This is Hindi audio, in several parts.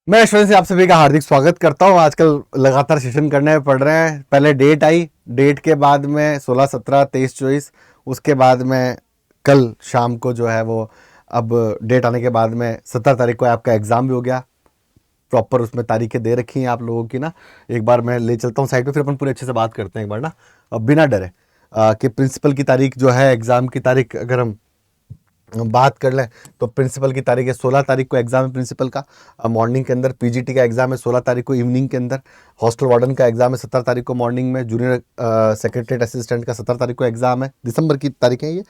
मैं यशवंत से आप सभी का हार्दिक स्वागत करता हूं। आजकल लगातार सेशन करने में पड़ रहे हैं। पहले डेट आई, डेट के बाद में 16, 17, 23, 24, उसके बाद में कल शाम को जो है वो अब डेट आने के बाद में 17 तारीख को आपका एग्ज़ाम भी हो गया। प्रॉपर उसमें तारीखें दे रखी हैं आप लोगों की ना। एक बार मैं ले चलता हूँ साइड पे, फिर अपन पूरे अच्छे से बात करते हैं एक बार ना, बिना डरे कि प्रिंसिपल की तारीख जो है, एग्ज़ाम की तारीख अगर हम बात कर लें तो प्रिंसिपल की तारीख है 16 तारीख को एग्जाम है प्रिंसिपल का मॉर्निंग के अंदर। पीजीटी का एग्जाम है 16 तारीख को इवनिंग के अंदर। हॉस्टल वार्डन का एग्जाम है 17 तारीख को मॉर्निंग में। जूनियर सेक्रेटरीट असिस्टेंट का 17 तारीख को एग्जाम है, दिसंबर की तारीख है ये।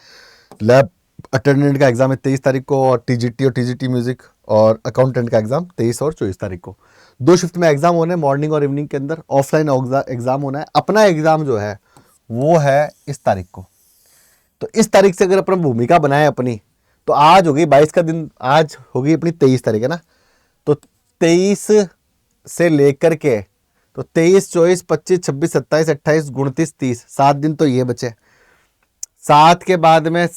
लैब अटेंडेंट का एग्जाम है 23 तारीख को, और टीजीटी म्यूजिक और अकाउंटेंट का एग्जाम 23 और 24 तारीख को। 2 शिफ्ट में एग्जाम होने, मॉर्निंग और इवनिंग के अंदर। ऑफलाइन एग्जाम होना है। अपना एग्जाम जो है वो है इस तारीख को। तो इस तारीख से अगर अपन भूमिका बनाए अपनी, तो आज हो गई 22 का दिन, आज हो गई अपनी 23 तारीख है ना। तो 23 से लेकर के तो 23, 24, 25, 26, 27, 28, 29, 30, 7 दिन तो ये बचे। 7 के बाद में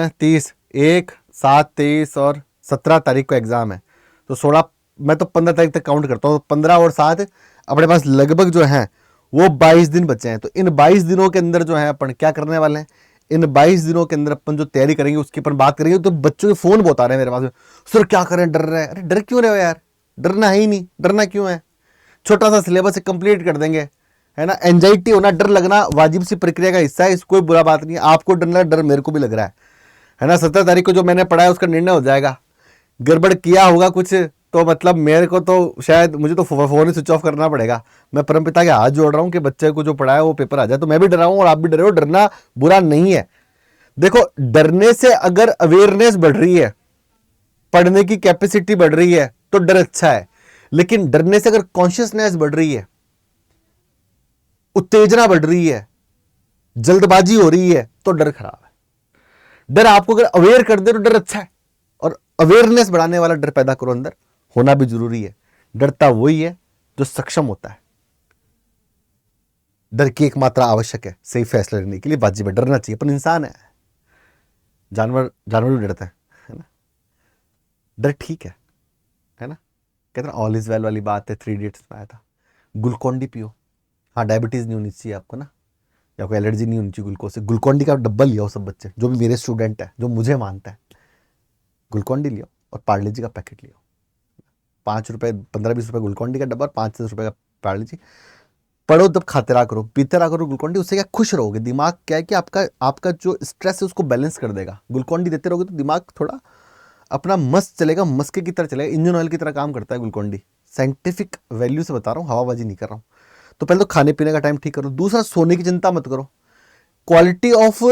30, 1, 7, 23 और 17 तारीख को एग्जाम है। तो 16, मैं तो 15 तारीख तक काउंट करता हूँ। 15 और 7 अपने पास लगभग जो है वो 22 दिन बचे हैं। तो इन 22 दिनों के अंदर जो है अपन क्या करने वाले हैं, इन 22 दिनों के अंदर अपन जो तैयारी करेंगे उसकी अपन बात करेंगे। तो बच्चों के फोन बहुत आ रहे हैं मेरे पास में, सर क्या करें, डर रहे हैं। अरे डर क्यों रहे हो यार, डरना है ही नहीं, डरना क्यों है। छोटा सा सिलेबस कंप्लीट कर देंगे, है ना। एंजाइटी होना, डर लगना वाजिब सी प्रक्रिया का हिस्सा है, इसको कोई बुरा बात नहीं है। आपको डर लगा, डर मेरे को भी लग रहा है ना। 17 तारीख को जो मैंने पढ़ा है उसका निर्णय हो जाएगा। गड़बड़ किया होगा कुछ तो मतलब मेरे को तो शायद मुझे तो फोन ही स्विच ऑफ करना पड़ेगा। मैं परमपिता के हाथ जोड़ रहा हूँ कि बच्चे को जो पढ़ा है वो पेपर आ जाए। तो मैं भी डरा हूँ और आप भी डरे हो। डरना बुरा नहीं है। देखो, डरने से अगर अवेयरनेस बढ़ रही है, पढ़ने की कैपेसिटी बढ़ रही है तो डर अच्छा है। लेकिन डरने से अगर कॉन्शियसनेस बढ़ रही है, उत्तेजना बढ़ रही है, जल्दबाजी हो रही है, तो डर खराब है। डर आपको अगर अवेयर कर दे तो डर अच्छा है। और अवेयरनेस बढ़ाने वाला डर पैदा करो अंदर, होना भी जरूरी है। डरता वही है जो सक्षम होता है। डर की एक मात्रा आवश्यक है सही फैसला लेने के लिए। बाजी में डरना चाहिए, अपन इंसान है। जानवर जानवर भी डरते हैं, है ना। डर ठीक है ना। कहते हैं ऑल इज वेल वाली बात है, 3 इडियट्स में आया था। ग्लूकोन डी पियो। हाँ, डायबिटीज नहीं होनी चाहिए आपको ना, या कोई एलर्जी नहीं होनी चाहिए ग्लूकोज से। ग्लूकोन डी का डब्बा लिया सब बच्चे, जो भी मेरे स्टूडेंट है, जो मुझे मानता है, ग्लूकोन डी लियो और पार्ले जी का पैकेट लियो। 5 रुपए, 15-20 रुपए ग्लूकोन डी का डब्बा और 5-10 रुपए का पार्ले जी। पढ़ो तब खाते रहा करो, पीते रहा करो ग्लूकोन डी। उससे क्या खुश रहोगे। दिमाग क्या है कि आपका आपका जो स्ट्रेस है उसको बैलेंस कर देगा। ग्लूकोन डी देते रहोगे तो दिमाग थोड़ा अपना मस्त चलेगा, मस्के की तरह चलेगा, इंजन ऑयल की तरह काम करता है ग्लूकोन डी। साइंटिफिक वैल्यू से बता रहा हूँ, हवाबाजी नहीं कर रहा हूँ। तो पहले तो खाने पीने का टाइम ठीक करो। दूसरा, सोने की चिंता मत करो। क्वालिटी ऑफ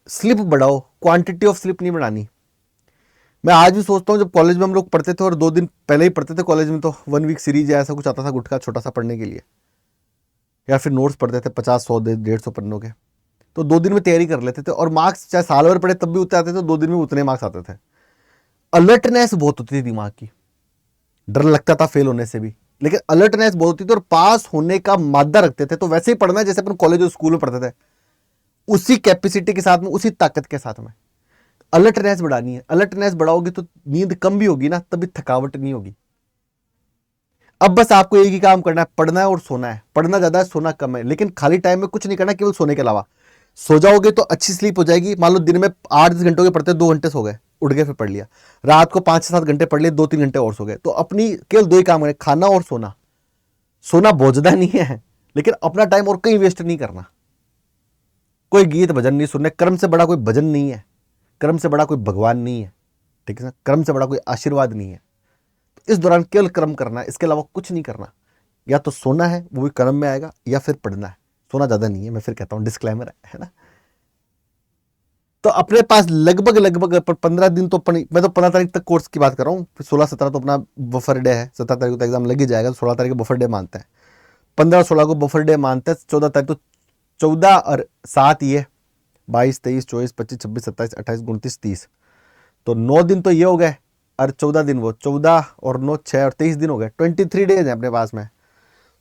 स्लिप बढ़ाओ, क्वांटिटी ऑफ स्लिप नहीं बढ़ानी। मैं आज भी सोचता हूँ, जब कॉलेज में हम लोग पढ़ते थे और 2 दिन पहले ही पढ़ते थे कॉलेज में, तो 1 वीक सीरीज या ऐसा कुछ आता था गुटका छोटा सा पढ़ने के लिए, या फिर नोट्स पढ़ते थे 50, 100, 150 पन्नों के। तो 2 दिन में तैयारी कर लेते थे और मार्क्स चाहे साल भर पढ़े तब भी उतने आते थे, 2 दिन में उतने मार्क्स आते थे। अलर्टनेस बहुत होती थी दिमाग की। डर लगता था फेल होने से भी, लेकिन अलर्टनेस बहुत होती थी और पास होने का मादा रखते थे। तो वैसे ही पढ़ना है जैसे अपन कॉलेज और स्कूल में पढ़ते थे, उसी कैपेसिटी के साथ में, उसी ताकत के साथ में। अलर्टनेस बढ़ानी है। अलर्टनेस बढ़ाओगी तो नींद कम भी होगी ना, तभी थकावट नहीं होगी। अब बस आपको एक ही काम करना है, पढ़ना है और सोना है। पढ़ना ज्यादा है, सोना कम है, लेकिन खाली टाइम में कुछ नहीं करना केवल सोने के अलावा। सो जाओगे तो अच्छी स्लीप हो जाएगी। मान लो दिन में 8-10 घंटों के पढ़ते 2 घंटे सो गए, उठ गए फिर पढ़ लिया। रात को 5 से 7 घंटे पढ़ लिए, 2-3 घंटे और सो गए। तो अपनी केवल 2 ही काम करें, खाना और सोना। सोना बहुत ज्यादा नहीं है, लेकिन अपना टाइम और कहीं वेस्ट नहीं करना। कोई गीत भजन नहीं सुनने। कर्म से बड़ा कोई भजन नहीं है, कर्म से बड़ा कोई भगवान नहीं है, ठीक है ना। कर्म से बड़ा कोई आशीर्वाद नहीं है। तो इस दौरान केवल कर्म करना है, इसके अलावा कुछ नहीं करना। या तो सोना है, वो भी कर्म में आएगा, या फिर पढ़ना है। सोना ज्यादा नहीं है, मैं फिर कहता हूँ, डिस्क्लेमर है ना। तो अपने पास लगभग लगभग 15 दिन तो मैं तो 15 तारीख तक कोर्स की बात कर रहा हूँ। फिर 16-17 तो अपना बफर डे है। 17 तारीख को तो एग्जाम लग ही जाएगा, 16 तारीख को बफर डे मानते हैं। 15 और 16 को बफर डे मानते हैं। 14 तारीख तो 14 और 7 ये 22, 23, 24, 25, 26, 27, 28, 29, 30। तो 9 दिन तो ये हो गए, और 14 दिन वो। 14 और 9, 6 और 23 दिन हो गए। 23 डेज है अपने पास में।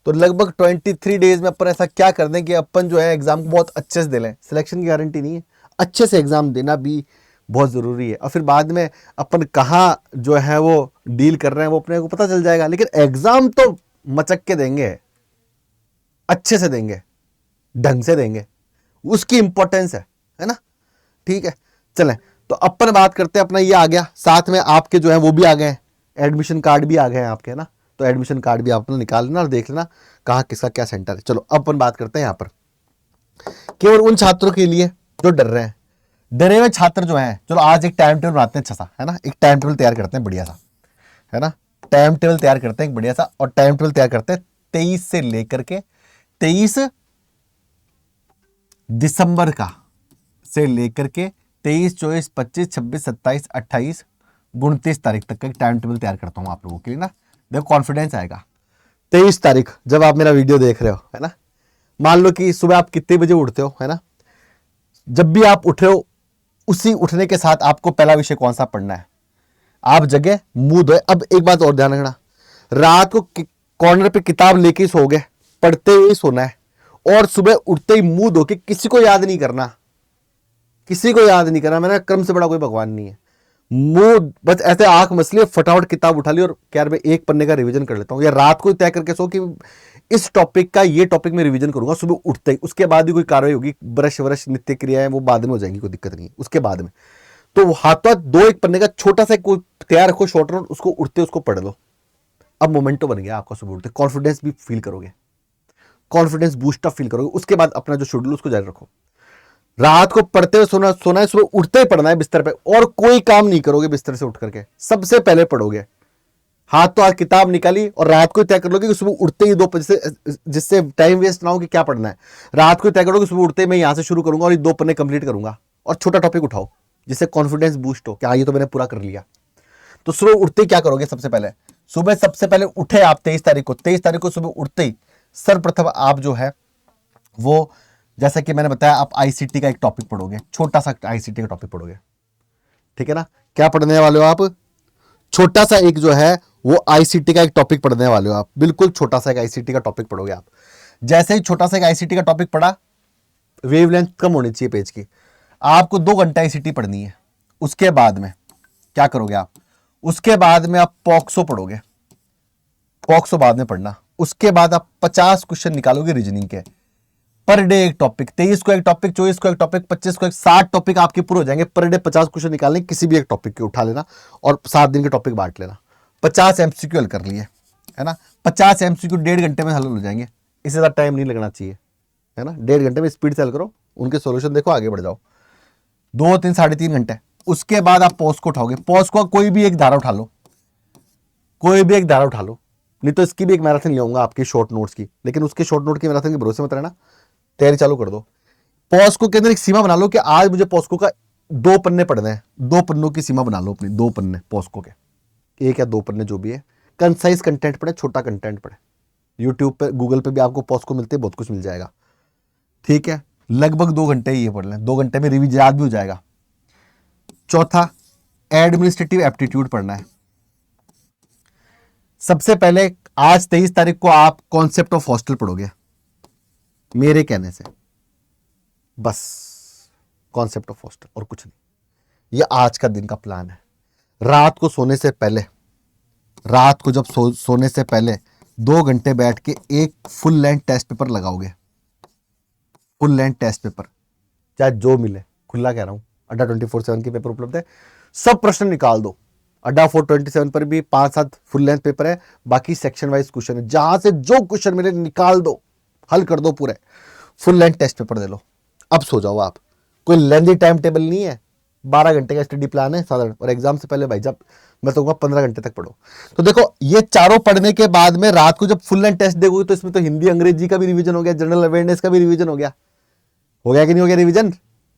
तो लगभग 23 डेज में अपन ऐसा क्या कर दें कि अपन जो है एग्जाम को बहुत अच्छे से दे लें। सिलेक्शन की गारंटी नहीं है, अच्छे से एग्जाम देना भी बहुत ज़रूरी है। और फिर बाद में अपन कहाँ जो है वो डील कर रहे हैं वो अपने को पता चल जाएगा। लेकिन एग्जाम तो मचक के देंगे, अच्छे से देंगे, ढंग से देंगे, उसकी इंपॉर्टेंस है ना। ठीक है, चलें तो अपन बात करते हैं। अपना ये आ गया, साथ में आपके जो है वो भी आ गए, एडमिशन कार्ड भी आ गए हैं आपके, है ना। तो एडमिशन कार्ड भी आप अपना निकाल लेना और देख लेना कहाँ किसका क्या सेंटर है। चलो अब अपन बात करते हैं यहाँ पर केवल उन छात्रों के लिए जो डर रहे हैं। डरे हुए छात्र जो हैं, चलो आज एक टाइम टेबल बनाते हैं अच्छा सा, है ना। एक टाइम टेबल तैयार करते हैं बढ़िया सा, है ना। टाइम टेबल तैयार करते हैं बढ़िया सा, और टाइम टेबल तैयार करते हैं 23 से लेकर के 23 दिसंबर का, से लेकर के 23, 24, 25, 26, 27, 28, 29 तारीख तक का एक टाइम टेबल तैयार करता हूं आप लोगों के लिए ना। देखो कॉन्फिडेंस आएगा। 23 तारीख जब आप मेरा वीडियो देख रहे हो, है ना, मान लो कि सुबह आप कितने बजे उठते हो, है ना। जब भी आप उठ रहे हो, उसी उठने के साथ आपको पहला विषय कौन सा पढ़ना है। आप जगह मुंह धोए। अब एक बात और ध्यान रखना, रात को कॉर्नर पे किताब लेके ही सोओगे, पढ़ते हुए सोना है, और सुबह उठते ही मुंह धो के किसी को याद नहीं करना, किसी को याद नहीं करना। मेरा क्रम से बड़ा कोई भगवान नहीं है। मुंह बस ऐसे आंख मसली, फटाफट किताब उठा ली और यार मैं एक पन्ने का रिवीजन कर लेता हूं, या रात को तय करके सो कि इस टॉपिक का ये टॉपिक में रिवीजन करूंगा सुबह उठते ही। उसके बाद ही कोई कार्रवाई होगी, ब्रश व्रश नित्य क्रियाएं वो बाद में हो जाएंगी, कोई दिक्कत नहीं है उसके बाद में। तो हाथों दो एक पन्ने का छोटा सा कोई तैयार रखो शॉर्ट नोट, उसको उठते उसको पढ़ लो। अब मोमेंटो बन गया आपका, सुबह उठते कॉन्फिडेंस भी फील करोगे, कॉन्फिडेंस बूस्टअप फील करोगे। उसके बाद अपना जो शेड्यूल उसको जारी रखो। रात को पढ़ते हुए सोना है, सुबह उठते ही पढ़ना है बिस्तर पे, और कोई काम नहीं करोगे बिस्तर से उठ करके, सबसे पहले पढ़ोगे। हाथ तो आज किताब निकाली और रात को तय कर लोगे कि सुबह उठते ही 2 जिससे टाइम वेस्ट ना हो कि क्या पढ़ना है। रात को तय करोगे सुबह उठते ही मैं यहां से शुरू करूंगा और ये 2 पन्ने कंप्लीट करूंगा, और छोटा टॉपिक उठाओ जिससे कॉन्फिडेंस बूस्ट हो कि हाँ ये तो मैंने पूरा कर लिया। तो सुबह उठते ही क्या करोगे, सबसे पहले सुबह सबसे पहले उठे आप 23 तारीख को सुबह उठते ही सर्वप्रथम आप जो है वो, जैसा कि मैंने बताया, आप आईसीटी का एक टॉपिक पढ़ोगे, छोटा सा आईसीटी का टॉपिक पढ़ोगे, ठीक है ना। क्या पढ़ने वाले हो आप, छोटा सा एक जो है वो आईसीटी का एक टॉपिक पढ़ने वाले हो आप, बिल्कुल छोटा सा एक आईसीटी का टॉपिक पढ़ोगे आप। जैसे ही छोटा सा एक आईसीटी का टॉपिक पढ़ा, वेवलेंथ कम होनी चाहिए पेज की, आपको 2 घंटा आईसीटी पढ़नी है। उसके बाद में क्या करोगे आप, उसके बाद में आप पॉक्सो पढ़ोगे, पॉक्सो बाद में पढ़ना। उसके बाद आप 50 क्वेश्चन निकालोगे रीजनिंग के, पर डे एक टॉपिक, 23 को एक टॉपिक, 24 को एक टॉपिक, 25 को एक, 60 टॉपिक आपके पूरे हो जाएंगे। पर डे 50 क्वेश्चन निकालने, किसी भी एक टॉपिक के उठा लेना और 7 दिन के टॉपिक बांट लेना। 50 एमसीक्यू हल कर लिए, है ना। 50 एमसीक्यू 1.5 घंटे में हल हो जाएंगे, इससे ज़्यादा टाइम नहीं लगना चाहिए, है ना। 1.5 घंटे में स्पीड से हल करो, उनके सोल्यूशन देखो, आगे बढ़ जाओ। 2, 3, 3.5 घंटे। उसके बाद आप पॉज को उठाओगे, पॉज को कोई भी एक धारा उठा लो, कोई भी एक धारा उठा लो, नहीं तो इसकी भी एक मैराथन ले आऊंगा आपकी शॉर्ट नोट्स की, लेकिन उसके शॉर्ट नोट की मैराथन के भरोसे मत रहना, तैयारी चालू कर दो। पॉस्को के अंदर एक सीमा बना लो कि आज मुझे पॉस्को का 2 पन्ने पढ़ने हैं, 2 पन्नों की सीमा बना लो अपनी, 2 पन्ने पॉस्को के, 1 या 2 पन्ने जो भी है। कंसाइज कंटेंट पढ़े, छोटा कंटेंट पढ़े। यूट्यूब पे गूगल पे भी आपको पॉस्को मिलते हैं, बहुत कुछ मिल जाएगा, ठीक है। लगभग 2 घंटे ही ये पढ़ लें, 2 घंटे में रिवीजन याद भी हो जाएगा। चौथा, एडमिनिस्ट्रेटिव एप्टीट्यूड पढ़ना है। सबसे पहले आज 23 तारीख को आप कॉन्सेप्ट ऑफ हॉस्टल पढ़ोगे, मेरे कहने से, बस कॉन्सेप्ट ऑफ हॉस्टल और कुछ नहीं। ये आज का दिन का प्लान है। रात को सोने से पहले, रात को जब सोने से पहले 2 घंटे बैठ के एक फुल लेंथ टेस्ट पेपर लगाओगे, फुल लेंथ टेस्ट पेपर, चाहे जो मिले, खुला कह रहा हूं, अड्डा 24/7 के पेपर उपलब्ध है, सब प्रश्न निकाल दो। अड्डा 427 पर भी 5-7 फुल लेंथ पेपर है, बाकी सेक्शन वाइज क्वेश्चन है, जहां से जो क्वेश्चन मिले निकाल दो, हल कर दो पूरे, फुल लेंथ टेस्ट पेपर दे लो। अब सो जाओ आप, कोई लेंथी टाइम टेबल नहीं है, 12 घंटे का स्टडी प्लान है साधारण, और एग्जाम से पहले भाई जब मैं तो 15 घंटे तक पढ़ो। तो देखो ये चारों पढ़ने के बाद में रात को जब फुल लेंथ टेस्ट देखोगे तो इसमें तो हिंदी अंग्रेजी का भी रिवीजन हो गया, जनरल अवेयरनेस का भी रिवीजन हो गया कि नहीं हो गया रिवीजन,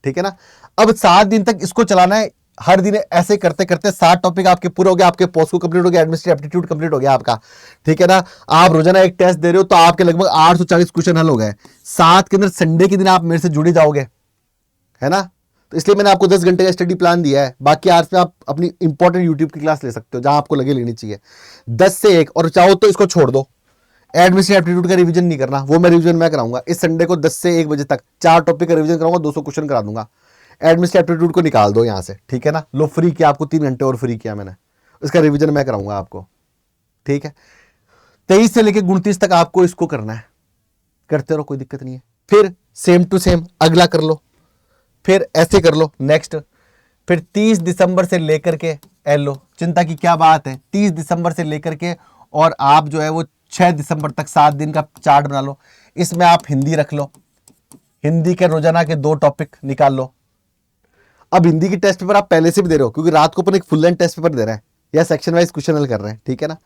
ठीक है ना। अब 7 दिन तक इसको चलाना है, हर दिन ऐसे करते करते 7 टॉपिक आपके पूरे हो गए, आपके पोस्ट को कंप्लीट हो गया, एडमिनिस्ट्रेटिव एप्टीट्यूड कंप्लीट हो गया आपका, ठीक है ना। आप रोजाना एक टेस्ट दे रहे हो तो आपके लगभग 840 क्वेश्चन हल हो गए। 7 के अंदर संडे के दिन आप मेरे से जुड़े जाओगे, है ना। तो इसलिए मैंने आपको 10 घंटे का स्टडी प्लान दिया है। बाकी आज पे आप अपनी इंपॉर्टेंट यूट्यूब की क्लास ले सकते हो, जहां आपको लगे लेनी चाहिए 10 से 1, और चाहो तो इसको छोड़ दो, एडमिनिस्ट्रेटिव एप्टीट्यूड का रिवीजन नहीं करना, वो मैं रिवीजन मैं कराऊंगा इस संडे को 10 से 1 बजे तक, 4 टॉपिक का रिवीजन कराऊंगा, 200 क्वेश्चन करा दूंगा। एडमिनिस्ट्रेटिव एप्टीट्यूड को निकाल दो यहाँ से, ठीक है ना। लो फ्री किया आपको, 3 घंटे और फ्री किया मैंने, इसका रिवीजन मैं कराऊंगा आपको, ठीक है। 23 से लेकर 29 तक आपको इसको करना है, करते रहो, कोई दिक्कत नहीं है। फिर सेम टू सेम अगला कर लो, फिर ऐसे कर लो नेक्स्ट। फिर 30 दिसंबर से लेकर के लो, चिंता की क्या बात है, 30 दिसंबर से लेकर के और आप जो है वो 6 दिसंबर तक 7 दिन का चार्ट बना लो। इसमें आप हिंदी रख लो, हिंदी के रोजाना के 2 टॉपिक निकाल लो। अब हिंदी की टेस्ट पेपर आप पहले से भी दे रहे हो, क्योंकि रात को अपन एक फुल लेंथ टेस्ट पेपर दे रहे हैं या सेक्शन वाइज क्वेश्चन हल कर रहे हैं, ठीक है ना।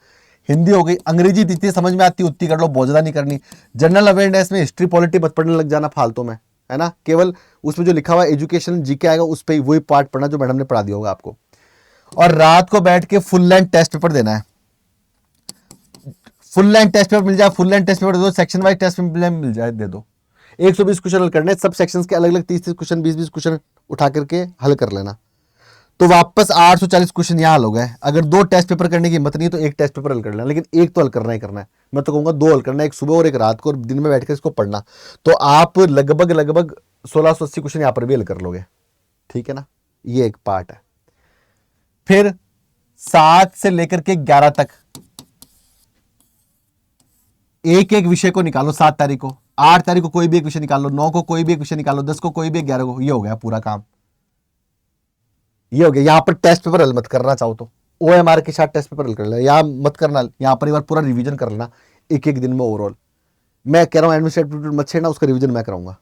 हिंदी हो गई, अंग्रेजी जितनी समझ में आती उतनी कर लो, बहुत ज्यादा नहीं करनी। जनरल अवेयरनेस में हिस्ट्री पॉलिटी मत पढ़ने लग जाना फालतू में, है ना। केवल उसमें जो लिखा हुआ एजुकेशन जीके आएगा उस पर वही पार्ट पढ़ना जो मैडम ने पढ़ा दिया होगा आपको। और रात को बैठ के फुल लेंथ टेस्ट पेपर देना है। फुल लेंथ टेस्ट पेपर मिल जाए, फुल लेंथ टेस्ट पेपर दे दो, सेक्शन वाइज टेस्ट पेपर मिल जाए दे दो। 120 क्वेश्चन हल करने, सब सेक्शंस के अलग अलग 30-30 क्वेश्चन, 20-20 क्वेश्चन उठा करके हल कर लेना। तो वापस 840 क्वेश्चन यहाँ हल हो गए। अगर 2 टेस्ट पेपर करने की हिम्मत नहीं है तो 1 टेस्ट पेपर हल कर लेना, लेकिन एक तो हल करना ही करना है। मैं तो कहूँगा 2 हल करना है, एक सुबह और एक रात को, और दिन में बैठकर इसको पढ़ना। तो आप लगभग 1680 क्वेश्चन यहाँ पर भी हल कर लोगे, ठीक है ना। ये एक पार्ट है। फिर 7 से लेकर के 11 तक एक एक विषय को निकालो। 7 तारीख को, 8 तारीख को कोई भी एक विषय निकालो, 9 को कोई भी एक विषय निकालो, 10 को कोई भी एक, 11 को। ये हो गया पूरा काम, ये हो गया। यहां पर टेस्ट पेपर हल मत करना चाहो तो OMR के साथ टेस्ट पेपर हल कर लेना, या मत करना, यहां पर एक बार पूरा रिवीजन कर लेना एक एक दिन में ओवरऑल। मैं कह रहा हूं एडमिनिस्ट्रेटिव मत छेड़ना, उसका रिवीजन मैं कराऊंगा।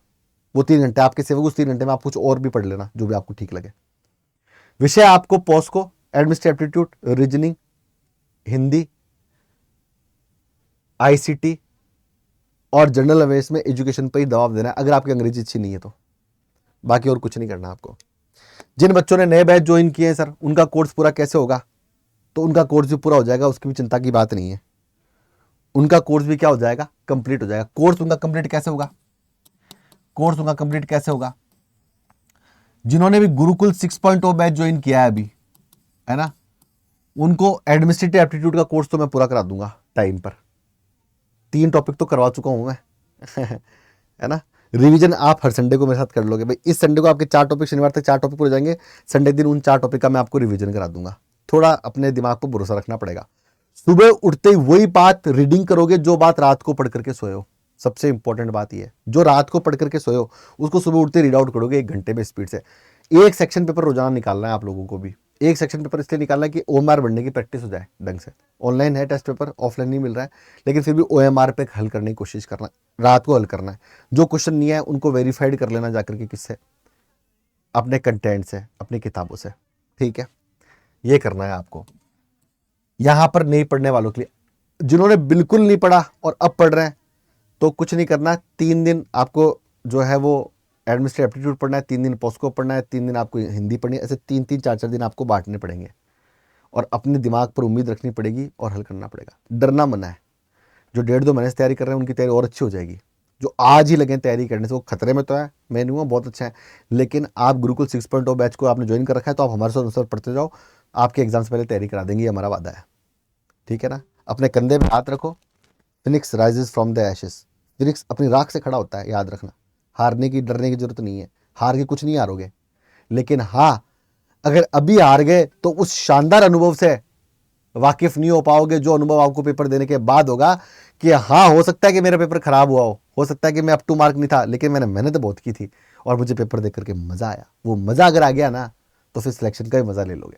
वो 3 घंटे आपके सेवक, उस 3 घंटे में आप कुछ और भी पढ़ लेना जो भी आपको ठीक लगे। विषय आपको पोस्को, administrative aptitude, reasoning, Hindi, ICT और जनरल अवेयरनेस में एजुकेशन पर ही दबाव देना है, अगर आपकी अंग्रेजी अच्छी नहीं है तो। बाकी और कुछ नहीं करना आपको। जिन बच्चों ने नए बैच ज्वाइन किए हैं सर, उनका कोर्स पूरा कैसे होगा, तो उनका कोर्स भी पूरा हो जाएगा, उसकी भी चिंता की बात नहीं है। उनका कोर्स भी क्या हो जाएगा, कंप्लीट हो जाएगा। कोर्स उनका कंप्लीट कैसे होगा, कोर्स उनका कंप्लीट कैसे होगा, जिन्होंने भी गुरुकुल 6.0 बैच ज्वाइन किया है अभी, है ना, उनको एडमिनिस्ट्रेटिव एप्टीट्यूड का कोर्स तो मैं पूरा करा दूंगा टाइम पर। 3 टॉपिक तो करवा चुका हूं मैं है ना। रिवीजन आप हर संडे को मेरे साथ कर लोगे भाई। इस संडे को आपके 4 टॉपिक, शनिवार तक 4 टॉपिक पूरे जाएंगे, संडे दिन उन 4 टॉपिक का मैं आपको रिवीजन करा दूंगा। थोड़ा अपने दिमाग पर भरोसा रखना पड़ेगा। सुबह उठते ही वही बात रीडिंग करोगे जो बात रात को पढ़ करके सोए हो। सबसे इंपॉर्टेंट बात यह है, जो रात को पढ़ करके सोए हो उसको सुबह उठते रीड आउट करोगे 1 घंटे में स्पीड से। एक सेक्शन पेपर रोजाना निकालना है आप लोगों को भी। एक सेक्शन पेपर इसलिए निकालना है कि OMR बनने की प्रैक्टिस हो जाए ढंग से। ऑनलाइन है टेस्ट पेपर, ऑफलाइन नहीं मिल रहा है, लेकिन फिर भी OMR पे हल करने की कोशिश करना, रात को हल करना है। जो क्वेश्चन नहीं है उनको वेरीफाइड कर लेना जाकर के, किससे, अपने कंटेंट से, अपनी किताबों से, ठीक है। ये करना है आपको। यहां पर नहीं पढ़ने वालों के लिए, जिन्होंने बिल्कुल नहीं पढ़ा और अब पढ़ रहे हैं, तो कुछ नहीं करना। 3 दिन आपको जो है वो एडमिनिस्ट्रेटिव एप्टीट्यूड पढ़ना है, 3 दिन पोस्को पढ़ना है, 3 दिन आपको हिंदी पढ़नी है। ऐसे 3-3, 4-4 दिन आपको बांटने पड़ेंगे और अपने दिमाग पर उम्मीद रखनी पड़ेगी और हल करना पड़ेगा। डरना मना है। जो 1.5-2 महीने से तैयारी कर रहे हैं उनकी तैयारी और अच्छी हो जाएगी। जो आज ही लगे तैयारी करने से, वो खतरे में तो है, मैं नहीं हूँ, बहुत अच्छा है, लेकिन आप गुरुकुल 6.0 बैच को आपने ज्वाइन कर रखा है तो आप हमारे साथ अनुसार पढ़ते जाओ, आपके एग्जाम से पहले तैयारी करा देंगे, हमारा वादा है, ठीक है ना। अपने कंधे पे हाथ रखो। Phoenix rises from the ashes. Phoenix अपनी राख से खड़ा होता है, याद रखना। हारने की, डरने की जरूरत नहीं है। हार के कुछ नहीं हारोगे, लेकिन हाँ, अगर अभी हार गए तो उस शानदार अनुभव से वाकिफ नहीं हो पाओगे जो अनुभव आपको पेपर देने के बाद होगा कि हाँ, हो सकता है कि मेरा पेपर खराब हुआ हो सकता है कि मैं अप टू मार्क नहीं था, लेकिन मैंने मेहनत बहुत की थी और मुझे पेपर देख करके मजा आया। वो मजा अगर आ गया ना, तो फिर सिलेक्शन का भी मजा ले लोगे।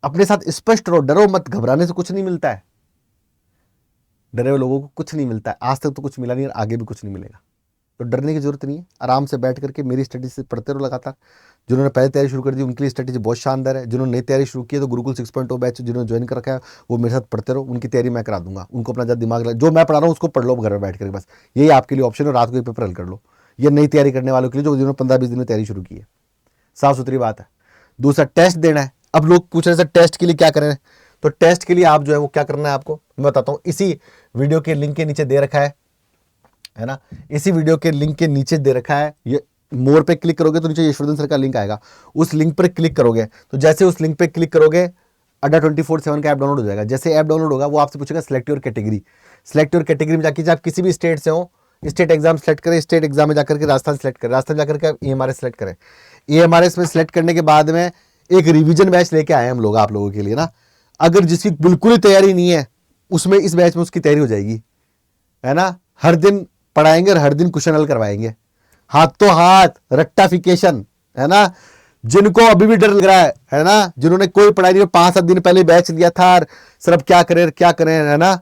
अपने साथ स्पष्ट रहो, डरो मत। घबराने से कुछ नहीं मिलता है, डरे हुए लोगों को कुछ नहीं मिलता है। आज तक तो कुछ मिला नहीं और आगे भी कुछ नहीं मिलेगा, तो डरने की जरूरत नहीं है। आराम से बैठ करके मेरी स्टडी से पढ़ते रहो लगातार। जिन्होंने पहले तैयारी शुरू कर दी उनके लिए स्ट्रेटेजी बहुत शानदार है। जिन्होंने नई तैयारी शुरू की है तो गुरुकुल 6.0 बैच जिन्होंने ज्वाइन कर रखा है वो मेरे साथ पढ़ते रहो, उनकी तैयारी मैं करा दूंगा। उनको अपना ज़्यादा दिमाग जो मैं पढ़ा रहा हूँ उसको पढ़ लो घर में बैठ करके, बस यही आपके लिए ऑप्शन है। रात को ये पेपर हल कर लो। ये नई तैयारी करने वालों के लिए जो जिन्होंने 15-20 दिन में तैयारी शुरू की है, साफ सुथरी बात है। दूसरा, टेस्ट देना है। अब लोग पूछ रहे हैं सर टेस्ट के लिए क्या करें, तो टेस्ट के लिए आप जो है वो क्या करना है आपको मैं बताता हूँ। इसी वीडियो के लिंक के नीचे दे रखा है ना, इसी वीडियो के लिंक के नीचे दे रखा है। ये मोर पे क्लिक करोगे तो नीचे यशवर्धन सर का लिंक आएगा, उस लिंक पर क्लिक करोगे तो जैसे उस लिंक पे क्लिक करोगे अड्डा 24/7 का ऐप डाउनलोड हो जाएगा। जैसे ऐप डाउनलोड होगा वो आपसे पूछेगा select your category. Select your category में जाकर आप किसी भी स्टेट से हो, स्टेट एग्जाम सेलेक्ट करें, स्टेट एग्जाम में जाकर के राजस्थान सेलेक्ट करें, राजस्थान जाकर के आप EMRS सेलेक्ट करें। AMRS में सिलेक्ट करने के बाद में एक रिवीजन बैच लेके आए हम लोग आप लोगों के लिए ना। अगर जिसकी बिल्कुल ही तैयारी नहीं है उसमें इस बैच में उसकी तैयारी हो जाएगी, है ना। हर दिन पढ़ाएंगे और हर दिन क्वेश्चन हल करवाएंगे, हाथों हाथ रट्टाफिकेशन, है ना। जिनको अभी भी डर लग रहा है ना, जिन्होंने कोई पढ़ाई नहीं, 5-7 दिन पहले बैच लिया था सर अब क्या करें, है ना,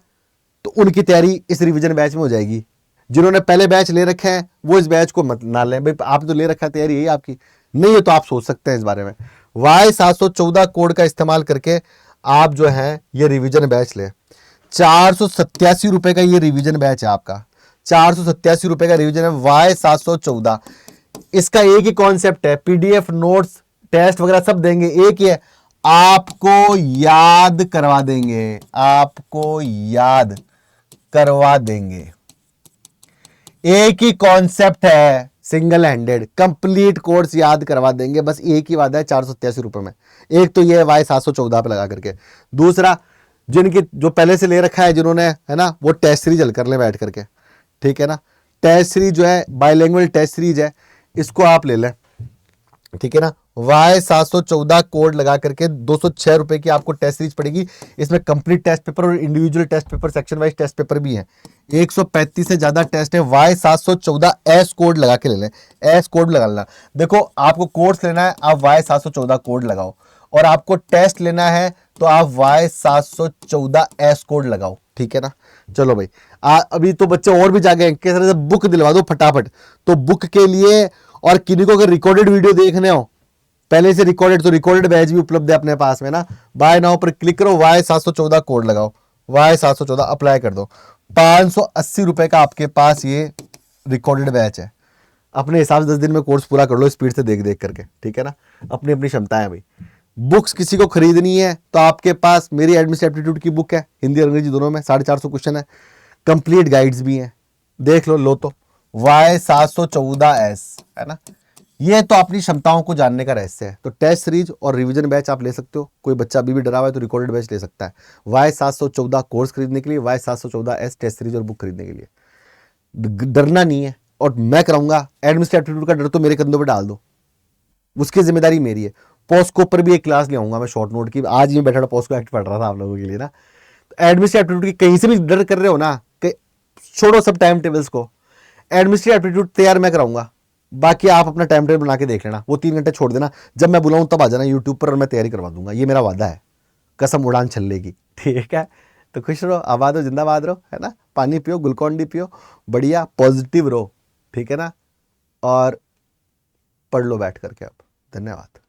तो उनकी तैयारी इस रिवीजन बैच में हो जाएगी। जिन्होंने पहले बैच ले रखे हैं वो इस बैच को मत ना लें भाई, आप तो ले रखा है, तैयारी यही आपकी नहीं है तो आप सोच सकते हैं इस बारे में। Y714 कोड का इस्तेमाल करके आप जो है ये रिवीजन बैच लें। 487 रुपए का ये रिवीजन बैच है आपका, 487 रुपए का रिवीजन है Y714। इसका एक ही कॉन्सेप्ट है, PDF नोट्स टेस्ट वगैरह सब देंगे, एक ही है, आपको याद करवा देंगे, आपको याद करवा देंगे। एक ही कॉन्सेप्ट है, सिंगल हैंडेड कंप्लीट कोर्स याद करवा देंगे, बस एक ही वादा है 487 रुपए में। एक तो ये है Y714 पे लगा करके, दूसरा जिनकी जो पहले से ले रखा है जिन्होंने, है ना, वो टेस्ट सीरीज हल कर ले बैठ करके, ठीक है ना। टेस्ट सीरीज जो है बाइलिंगुअल टेस्ट सीरीज है, इसको आप ले लें, ठीक है ना। Y714 कोड लगा करके 206 रुपए की आपको टेस्ट सीरीज पड़ेगी। इसमें कंप्लीट टेस्ट पेपर और individual test paper, section wise test paper भी है। 135 से ज्यादा टेस्ट है। Y714 एस कोड लगा के ले लें, एस कोड लगा लेना। देखो आपको कोर्स लेना है आप Y714 कोड लगाओ, और आपको टेस्ट लेना है तो आप Y714 एस कोड लगाओ, ठीक है ना। चलो भाई, अभी तो बच्चे और भी जागे हैं, किस तरह से बुक दिलवा दो फटाफट। तो बुक के लिए और किन्हीं को अगर रिकॉर्डेड वीडियो देखने हो पहले से रिकॉर्डेड, तो रिकॉर्डेड बैच भी उपलब्ध है अपने पास में ना। बाय नाउ पर क्लिक करो, Y714 कोड लगाओ, Y714 अप्लाई कर दो। 580 रुपए का आपके पास ये रिकॉर्डेड बैच है। अपने हिसाब से 10 दिन में कोर्स पूरा कर लो स्पीड से देख देख करके, ठीक है ना। अपनी अपनी क्षमता है भाई। बुक्स किसी को खरीदनी है तो आपके पास मेरी एडमिशन एप्टीट्यूड की बुक है, हिंदी और अंग्रेजी दोनों में, 450 क्वेश्चन है, कंप्लीट गाइड्स भी हैं, देख लो तो। Y714S, है ना। ये तो अपनी क्षमताओं को जानने का रहस्य है। तो टेस्ट सीरीज और रिवीजन बैच आप ले सकते हो। कोई बच्चा अभी भी डरा हुआ है तो रिकॉर्डेड बैच ले सकता है। Y714 कोर्स खरीदने के लिए, Y714S टेस्ट सीरीज और बुक खरीदने के लिए डरना नहीं है। और मैं कराऊंगा एडमिशन एप्टीट्यूड का डर तो मेरे कंधों पर डाल दो, उसकी जिम्मेदारी मेरी है। पोस्को पर भी एक क्लास ले आऊंगा मैं शॉर्ट नोट की, आज ही बैठा पोस्को एक्ट पढ़ रहा था आप लोगों के लिए ना। एडमिशन एप्टीट्यूड की कहीं से भी डर कर रहे हो ना, छोड़ो सब टाइम टेबल्स को, एडमिशन एप्टीट्यूड तैयार मैं कराऊंगा। बाकी आप अपना टाइम टेबल बना के देख लेना, वो 3 घंटे छोड़ देना, जब मैं बुलाऊं तब आ जाना यूट्यूब पर और मैं तैयारी करवा दूंगा, ये मेरा वादा है, कसम उड़ान चल लेगी, ठीक है। तो खुश रहो, आबाद हो, जिंदाबाद रहो, है ना। पानी पियो, ग्लूकॉन डी पियो, बढ़िया पॉजिटिव रहो, ठीक है ना। और पढ़ लो बैठ करके अब। धन्यवाद।